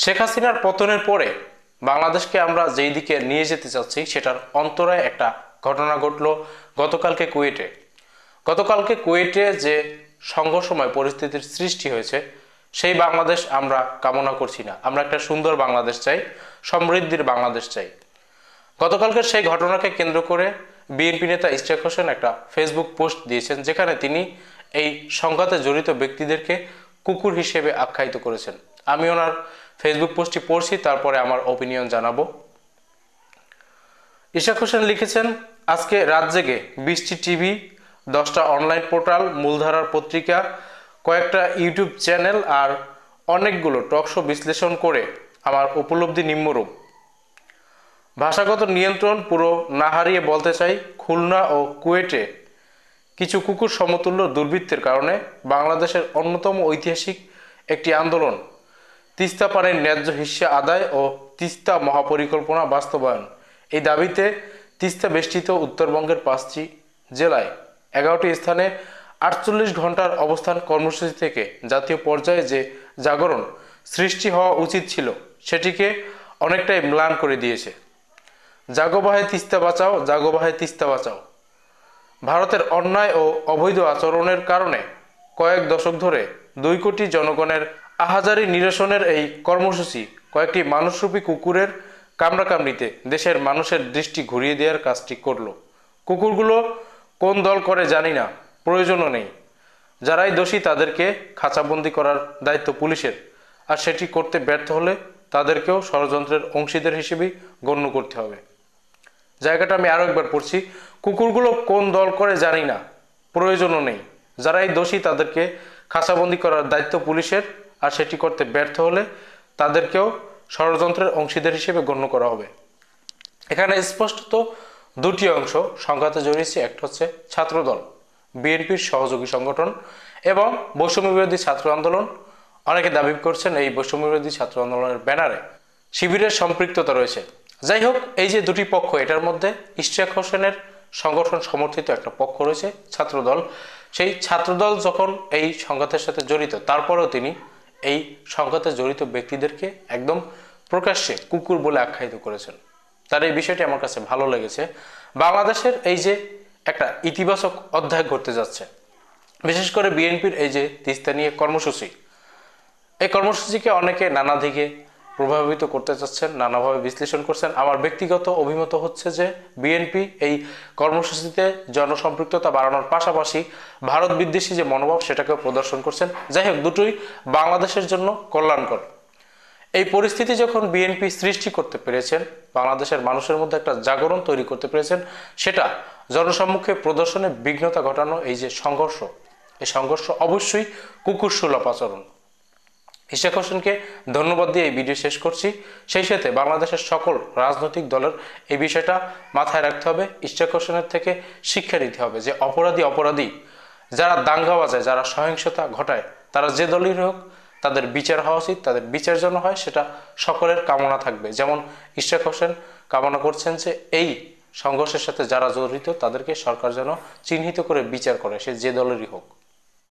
শেখ হাসিনার পতনের পরে বাংলাদেশকে আমরা যেই দিকে নিয়ে যেতে চাচ্ছি সেটার অন্তরায় একটা ঘটনা ঘটলো গতকালকে কুয়েটে। গতকালকে কুয়েটে যে সংঘর্ষময় পরিস্থিতির সৃষ্টি হয়েছে সেই বাংলাদেশ আমরা কামনা করছি না। আমরা একটা সুন্দর বাংলাদেশ চাই, সমৃদ্ধির বাংলাদেশ চাই। গতকালকের সেই ঘটনাকে কেন্দ্র করে বিএনপি নেতা ইশতিয়াক হোসেন একটা ফেসবুক পোস্ট দিয়েছেন, যেখানে তিনি এই সংঘাতে জড়িত ব্যক্তিদেরকে কুকুর হিসেবে আখ্যায়িত করেছেন। আমি ওনার ফেসবুক পোস্টটি পড়ছি, তারপরে আমার ওপিনিয়ন জানাবো। ইশতিয়াক হোসেন লিখেছেন, আজকে রাত জেগে 20টি টিভি, 10টা অনলাইন পোর্টাল, মূলধারার পত্রিকা, কয়েকটা ইউটিউব চ্যানেল আর অনেকগুলো টকশো বিশ্লেষণ করে আমার উপলব্ধি নিম্নরূপ। ভাষাগত নিয়ন্ত্রণ পুরো না হারিয়ে বলতে চাই, খুলনা ও কুয়েটে কিছু কুকুর সমতুল্য দুর্বৃত্তের কারণে বাংলাদেশের অন্যতম ঐতিহাসিক একটি আন্দোলন তিস্তা পানির ন্যায্য হিস্যা আদায় ও তিস্তা মহাপরিকল্পনা বাস্তবায়ন, এই দাবিতে তিস্তা বেষ্টিত উত্তরবঙ্গের 5টি জেলায় 11টি স্থানে 48 ঘন্টার অবস্থান কর্মসূচি থেকে জাতীয় পর্যায়ে যে জাগরণ সৃষ্টি হওয়া উচিত ছিল সেটিকে অনেকটাই ম্লান করে দিয়েছে। জাগো বাহে তিস্তা বাঁচাও, জাগো বাহে তিস্তা বাঁচাও। ভারতের অন্যায় ও অবৈধ আচরণের কারণে কয়েক দশক ধরে 2 কোটি জনগণের আহাজারি নিরসনের এই কর্মসূচি কয়েকটি মানুষরূপী কুকুরের কামড়াকামড়িতে দেশের মানুষের দৃষ্টি ঘুরিয়ে দেওয়ার কাজটি করল। কুকুরগুলো কোন দল করে জানি না, প্রয়োজনও নেই। যারাই দোষী তাদেরকে খাঁচাবন্দি করার দায়িত্ব পুলিশের, আর সেটি করতে ব্যর্থ হলে তাদেরকেও ষড়যন্ত্রের অংশীদার হিসেবেই গণ্য করতে হবে। জায়গাটা আমি আরো একবার পড়ছি, কুকুরগুলো কোন দল করে জানি না, প্রয়োজনও নেই। যারাই দোষী তাদেরকে খাঁচাবন্দি করার দায়িত্ব পুলিশের, আর সেটি করতে ব্যর্থ হলে তাদেরকেও ষড়যন্ত্রের অংশীদার হিসেবে গণ্য করা হবে। এখানে স্পষ্টত দুটি অংশ সংঘাতে জড়িয়েছে। একটা হচ্ছে ছাত্রদল, বিএনপির সহযোগী সংগঠন, এবং বৈষম্য বিরোধী ছাত্র আন্দোলন। অনেকে দাবি করছেন এই বৈষম্য বিরোধী ছাত্র আন্দোলনের ব্যানারে শিবিরের সম্পৃক্ততা রয়েছে। যাই হোক, এই যে দুটি পক্ষ, এটার মধ্যে ইশতিয়াক হোসেনের সংগঠন সমর্থিত একটা পক্ষ রয়েছে ছাত্রদল। সেই ছাত্রদল যখন এই সংঘাতের সাথে জড়িত, তারপরেও তিনি এই সংঘাতে জড়িত ব্যক্তিদেরকে একদম প্রকাশ্যে কুকুর বলে আখ্যায়িত করেছেন। তার এই বিষয়টি আমার কাছে ভালো লেগেছে। বাংলাদেশের এই যে একটা ইতিবাচক অধ্যায় ঘটতে যাচ্ছে, বিশেষ করে বিএনপির এই যে তিস্তা নিয়ে কর্মসূচি, এই কর্মসূচিকে অনেকে নানা দিকে প্রভাবিত করতে চাচ্ছেন, নানাভাবে বিশ্লেষণ করছেন। আমার ব্যক্তিগত অভিমত হচ্ছে যে বিএনপি এই কর্মসূচিতে জনসম্পৃক্ততা বাড়ানোর পাশাপাশি ভারত বিদ্বেষী যে মনোভাব সেটাকেও প্রদর্শন করছেন। যাই হোক, দুটোই বাংলাদেশের জন্য কল্যাণকর। এই পরিস্থিতি যখন বিএনপি সৃষ্টি করতে পেরেছেন, বাংলাদেশের মানুষের মধ্যে একটা জাগরণ তৈরি করতে পেরেছেন, সেটা জনসম্মুখে প্রদর্শনে বিঘ্নতা ঘটানো এই যে সংঘর্ষ, এই সংঘর্ষ অবশ্যই কুকুরসুলভ আচরণ। ইশতিয়াক হোসেনকে ধন্যবাদ দিয়ে এই ভিডিও শেষ করছি। সেই সাথে বাংলাদেশের সকল রাজনৈতিক দলের এই বিষয়টা মাথায় রাখতে হবে, ইশতিয়াক হোসেনের থেকে শিক্ষা নিতে হবে যে অপরাধী যারা দাঙ্গা বাজায়, যারা সহিংসতা ঘটায়, তারা যে দলই হোক তাদের বিচার হওয়া উচিত। তাদের বিচার যেন হয় সেটা সকলের কামনা থাকবে। যেমন ইশতিয়াক হোসেন কামনা করছেন যে এই সংঘর্ষের সাথে যারা জড়িত তাদেরকে সরকার যেন চিহ্নিত করে বিচার করে, সে যে দলেরই হোক।